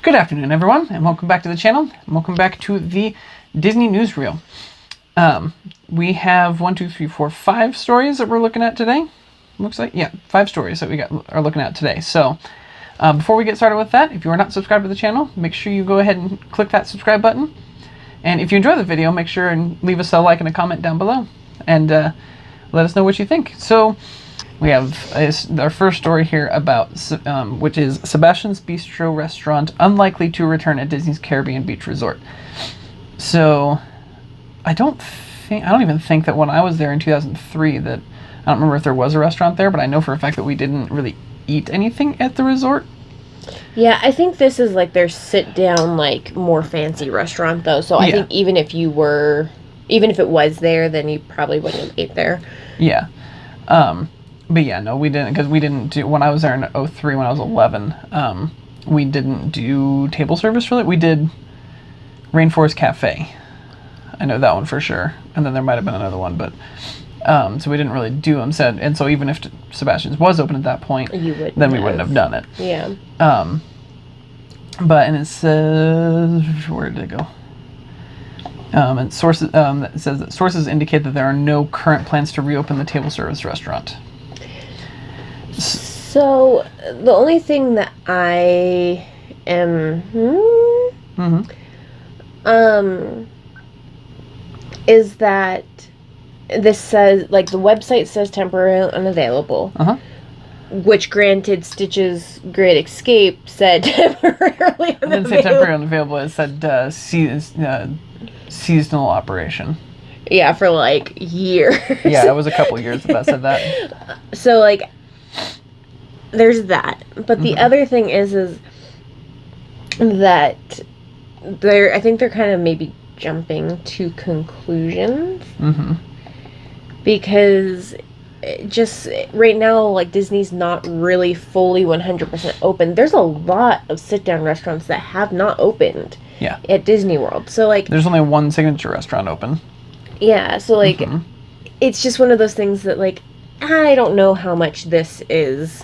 Good afternoon, everyone, and welcome back to the channel. And welcome back to the Disney Newsreel. We have 5 stories that we're looking at today. Looks like, yeah, 5 stories that we are looking at today. So, before we get started with that, if you are not subscribed to the channel, make sure you go ahead and click that subscribe button. And if you enjoy the video, make sure and leave us a like and a comment down below, and let us know what you think. So, we have our first story here about, which is Sebastian's Bistro restaurant unlikely to return at Disney's Caribbean Beach Resort. So, I don't even think that when I was there in 2003 that, I don't remember if there was a restaurant there, but I know for a fact that we didn't really eat anything at the resort. Yeah, I think this is like their sit-down, like, more fancy restaurant, though. So I think even if it was there, then you probably wouldn't have ate there. Yeah. But yeah, no, we didn't, because we didn't do, when I was there in 2003, when I was 11, we didn't do table service for it. We did Rainforest Cafe. I know that one for sure. And then there might have been another one, but, so we didn't really do them. And so even if Sebastian's was open at that point, then we wouldn't have done it. Yeah. And it says, where did it go? It says that sources indicate that there are no current plans to reopen the table service restaurant. So, the only thing that I am... is that this says, like, the website says temporarily unavailable. Which, granted, Stitch's Great Escape said temporarily unavailable. It didn't say temporarily unavailable, it said seasonal operation. Yeah, for, like, years. Yeah, it was a couple years that said that. So, like, there's that. But the other thing is that I think they're kind of maybe jumping to conclusions. Because just right now, like, Disney's not really fully 100% open. There's a lot of sit-down restaurants that have not opened at Disney World. So, like, there's only one signature restaurant open. Yeah, so, like, it's just one of those things that, like, I don't know how much this is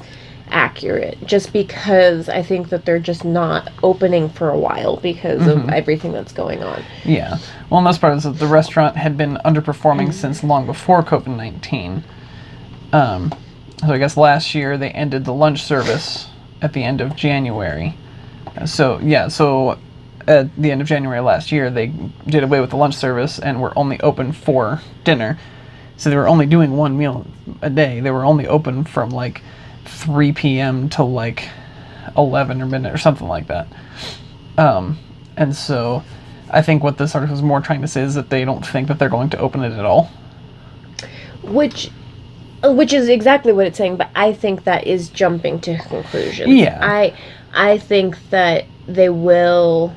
accurate, just because I think that they're just not opening for a while because of everything that's going on. Yeah. Well, and that's part of this, the restaurant had been underperforming since long before COVID-19. So I guess last year they ended the lunch service at the end of January. So at the end of January last year, they did away with the lunch service and were only open for dinner. So they were only doing one meal a day. They were only open from, like, 3 p.m. to, like, 11 or midnight or something like that. And so I think what this article is more trying to say is that they don't think that they're going to open it at all. Which is exactly what it's saying, but I think that is jumping to conclusions. Yeah. I think that they will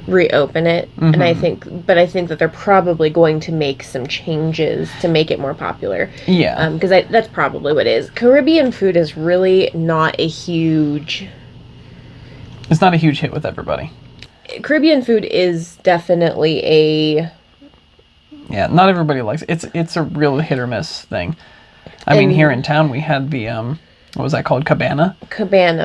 reopen it, and I think that they're probably going to make some changes to make it more popular. Yeah. Because that's probably what it is. Caribbean food is really not a huge... It's not a huge hit with everybody. Caribbean food is definitely a... Yeah, not everybody likes it. It's a real hit or miss thing. I mean, here in town we had the, what was that called? Cabana,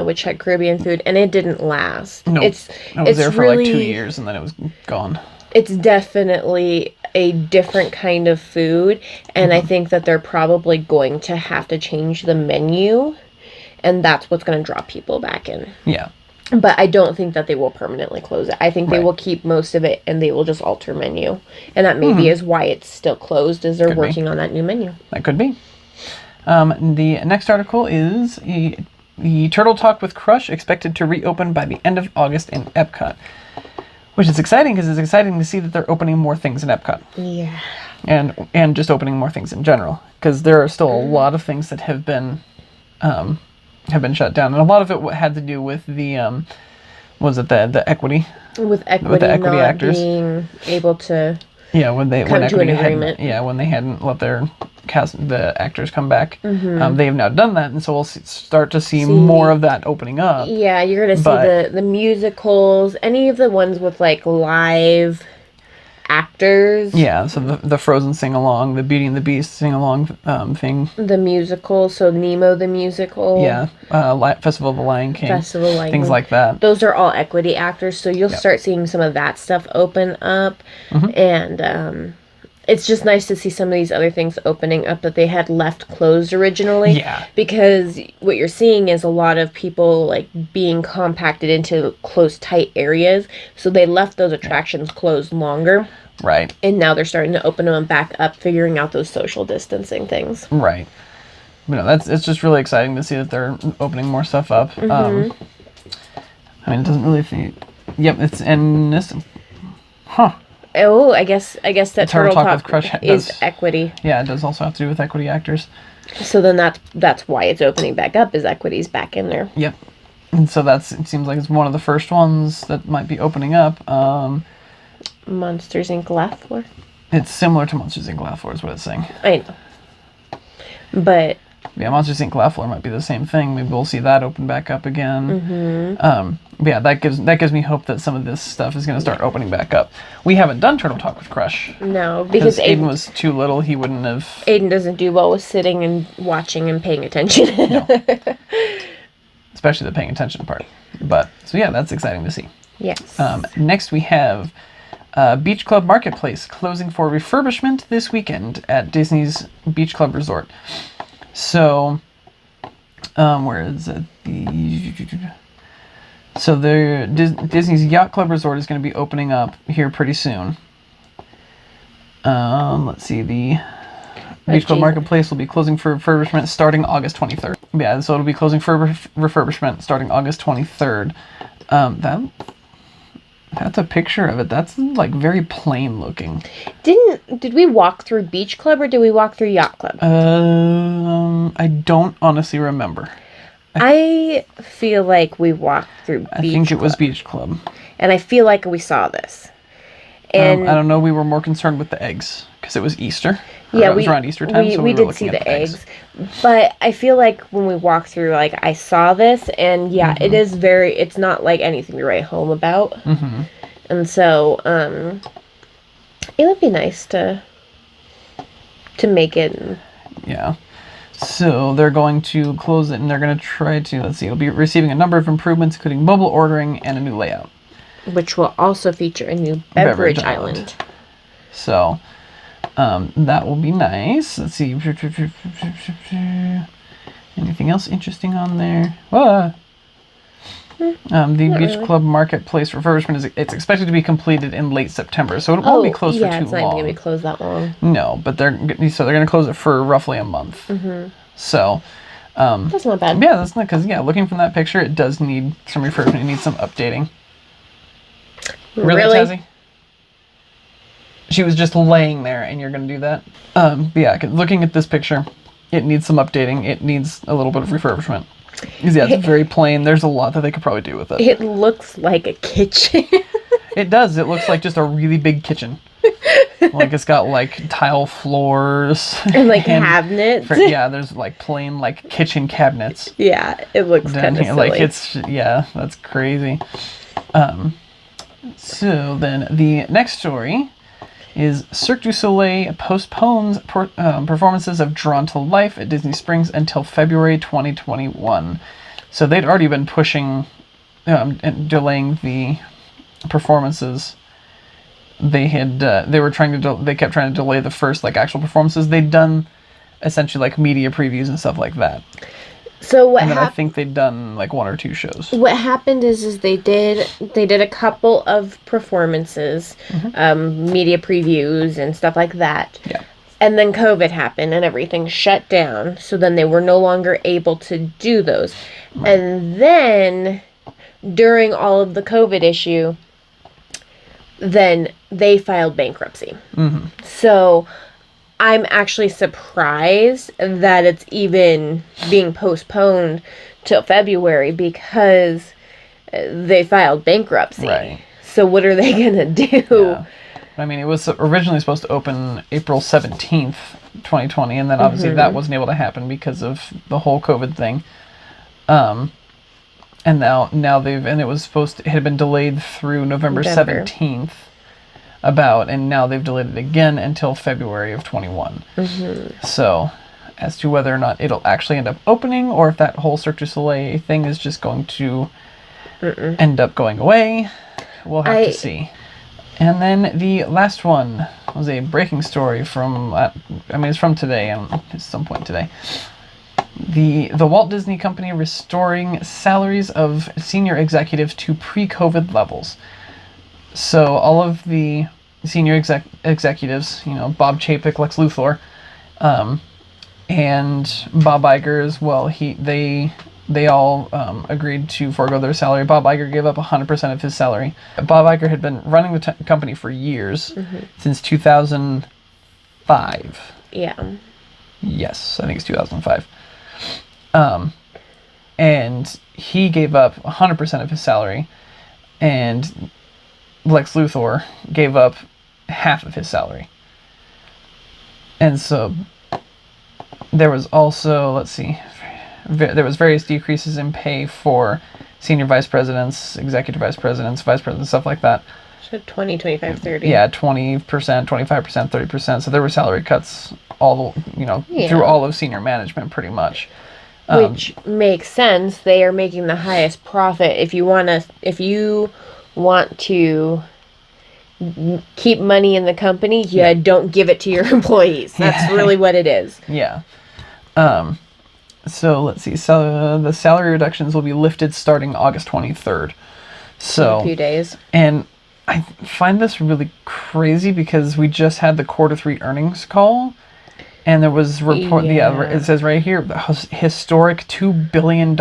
which had Caribbean food, and it didn't last. No, it was there for like 2 years, and then it was gone. It's definitely a different kind of food, and I think that they're probably going to have to change the menu, and that's what's going to draw people back in. Yeah. But I don't think that they will permanently close it. I think they will keep most of it, and they will just alter menu. And that maybe is why it's still closed, is they're working on that new menu. That could be. The next article is the Turtle Talk with Crush expected to reopen by the end of August in Epcot. Which is exciting, because it's exciting to see that they're opening more things in Epcot. Yeah. And just opening more things in general. Because there are still a lot of things that have been shut down, and a lot of it had to do with the the equity with the equity actors being able to when they hadn't let their the actors come back. They have now done that, and so we'll start to see more of that opening up. Yeah, you're gonna see the musicals, any of the ones with, like, live actors. Yeah, so the Frozen sing-along, the Beauty and the Beast sing-along thing. The musical, so Nemo the musical. Yeah, Festival of the Lion King. Festival of the Lion things King. like that. Those are all equity actors, so you'll start seeing some of that stuff open up. And it's just nice to see some of these other things opening up that they had left closed originally. Yeah. Because what you're seeing is a lot of people like being compacted into close, tight areas. So they left those attractions closed longer. Right. And now they're starting to open them back up, figuring out those social distancing things. Right. You know, it's just really exciting to see that they're opening more stuff up. I mean, it doesn't really think. Yep, it's in this. Huh. Oh, I guess that Turtle Talk with Crush is equity. Yeah, it does also have to do with equity actors. So then that's why it's opening back up, is equity's back in there. Yep. And so it seems like it's one of the first ones that might be opening up. Monsters Inc. Laughter. It's similar to Monsters Inc. Laughter is what it's saying. I know. But yeah, Monsters Inc. Laughter might be the same thing. Maybe we'll see that open back up again. Yeah, that gives me hope that some of this stuff is going to start opening back up. We haven't done Turtle Talk with Crush. No, because Aiden was too little. He wouldn't have. Aiden doesn't do well with sitting and watching and paying attention. No. Especially the paying attention part. But so yeah, that's exciting to see. Yes. Next we have Beach Club Marketplace closing for refurbishment this weekend at Disney's Beach Club Resort. So, where is it? So Disney's Yacht Club Resort is going to be opening up here pretty soon. Let's see, the Beach Club Marketplace will be closing for refurbishment starting August 23rd. Yeah, so it'll be closing for refurbishment starting August 23rd. That's a picture of it. That's like very plain looking. Did we walk through Beach Club or did we walk through Yacht Club? I don't honestly remember. I feel like we walked through Beach Club. I think it was Beach Club. And I feel like we saw this. And I don't know, we were more concerned with the eggs because it was Easter. Yeah, it was around Easter time, so we were did see the eggs. But I feel like when we walked through, like, I saw this, and yeah, it is it's not like anything to write home about. And so, it would be nice to make it. Yeah. So they're going to close it, and they're going to try to, let's see, it'll be receiving a number of improvements, including mobile ordering and a new layout. Which will also feature a new beverage island. So, that will be nice. Let's see. Anything else interesting on there? The Beach Club Marketplace refurbishment it's expected to be completed in late September, so it won't be closed for too long. Yeah, it's not even going to be closed that long. No, but they're going to close it for roughly a month. So, that's not bad. Yeah, that's not, because looking from that picture, it does need some refurbishment. It needs some updating. Really? Tazzy? She was just laying there, and you're going to do that? Yeah, looking at this picture, it needs some updating. It needs a little bit of refurbishment. Because, yeah, it's very plain. There's a lot that they could probably do with it. It looks like a kitchen. It does. It looks like just a really big kitchen. Like, it's got, like, tile floors. And, like, cabinets. Yeah, there's, like, plain, like, kitchen cabinets. Yeah, it looks kind of silly. Like, yeah, that's crazy. So then the next story is Cirque du Soleil postpones performances of Drawn to Life at Disney Springs until February 2021. So they'd already been pushing and delaying the performances. They kept trying to delay the first like actual performances. They'd done essentially like media previews and stuff like that. So what? And then I think they'd done like one or two shows. What happened is they did a couple of performances, media previews and stuff like that. Yeah. And then COVID happened and everything shut down. So then they were no longer able to do those. Right. And then during all of the COVID issue, then they filed bankruptcy. So I'm actually surprised that it's even being postponed till February because they filed bankruptcy. Right. So what are they going to do? Yeah. I mean, it was originally supposed to open April 17th, 2020, and then obviously that wasn't able to happen because of the whole COVID thing. And now it had been delayed through November 17th. about, and now they've delayed it again until February of 21. So, as to whether or not it'll actually end up opening, or if that whole Cirque du Soleil thing is just going to end up going away, we'll have to see. And then the last one was a breaking story from, it's from today, at some point today. The Walt Disney Company restoring salaries of senior executives to pre-COVID levels. So all of the senior executives, Bob Chapek, Lex Luthor, and Bob Iger as well, they all agreed to forego their salary. Bob Iger gave up 100% of his salary. Bob Iger had been running the company for years, since 2005. Yeah. Yes, I think it's 2005. And he gave up 100% of his salary, and Lex Luthor gave up half of his salary. And so there was also, there was various decreases in pay for senior vice presidents, executive vice presidents, stuff like that. So 20, 25, 30. Yeah, 20%, 25%, 30%. So there were salary cuts through all of senior management pretty much. Which makes sense. They are making the highest profit. If you want to keep money in the company, don't give it to your employees. That's really what it is. Yeah. So let's see. So the salary reductions will be lifted starting August 23rd. So in a few days. And I find this really crazy because we just had the Q3 earnings call, and there was it says right here, the historic $2 billion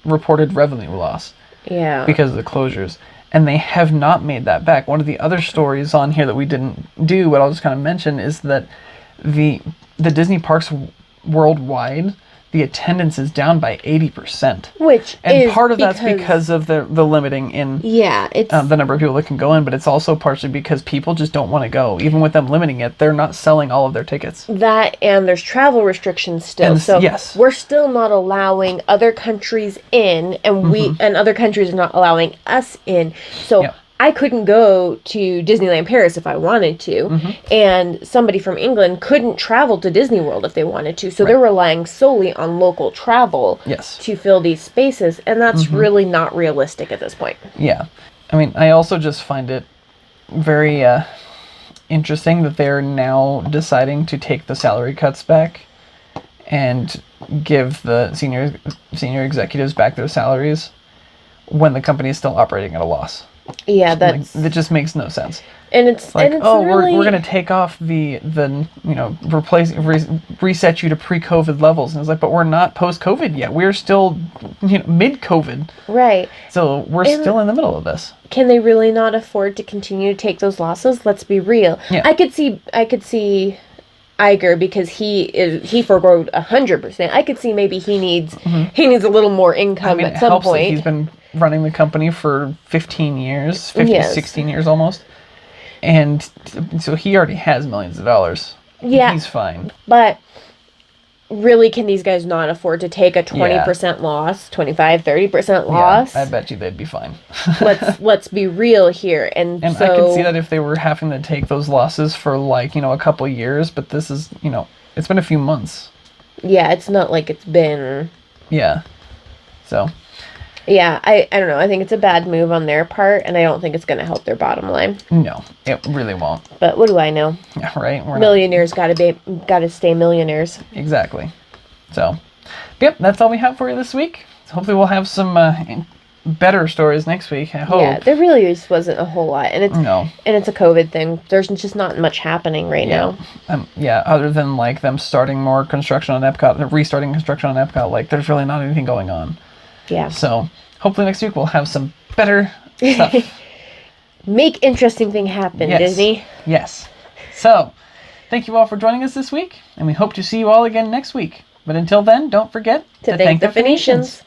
reported revenue loss. Yeah. Because of the closures. And they have not made that back. One of the other stories on here that we didn't do, but I'll just kind of mention, is that the Disney parks worldwide, the attendance is down by 80%. And part of that's because of the limiting in the number of people that can go in, but it's also partially because people just don't want to go. Even with them limiting it, they're not selling all of their tickets. That, and there's travel restrictions still. We're still not allowing other countries in, and and other countries are not allowing us in. So I couldn't go to Disneyland Paris if I wanted to, and somebody from England couldn't travel to Disney World if they wanted to, so they're relying solely on local travel to fill these spaces, and that's really not realistic at this point. Yeah. I mean, I also just find it very interesting that they're now deciding to take the salary cuts back and give the senior executives back their salaries when the company is still operating at a loss. Yeah, that just makes no sense. And it's like, and it's really... we're gonna take off the reset you to pre-COVID levels, and it's like, but we're not post-COVID yet. We're still mid-COVID. Right. So we're still in the middle of this. Can they really not afford to continue to take those losses? Let's be real. Yeah. I could see Iger, because he forgoed 100%. I could see maybe he needs a little more income at some point. He's been running the company for 15 years, 16 years almost. And so he already has millions of dollars. Yeah. He's fine. But really, can these guys not afford to take a 20% loss, 25, 30% loss? Yeah, I bet you they'd be fine. let's be real here. And so, I could see that if they were having to take those losses for a couple years, but this is, it's been a few months. Yeah, it's not like it's been... Yeah. So... Yeah, I don't know. I think it's a bad move on their part, and I don't think it's going to help their bottom line. No, it really won't. But what do I know? Yeah, right? Millionaires got to stay millionaires. Exactly. So, yep, that's all we have for you this week. So hopefully we'll have some better stories next week, I hope. Yeah, there really just wasn't a whole lot. And it's and it's a COVID thing. There's just not much happening right now. Other than them starting more construction on Epcot, restarting construction on Epcot, there's really not anything going on. Yeah. So hopefully next week we'll have some better stuff. Make interesting thing happen, Disney. Yes. So, thank you all for joining us this week, and we hope to see you all again next week. But until then, don't forget to thank the Phoenicians.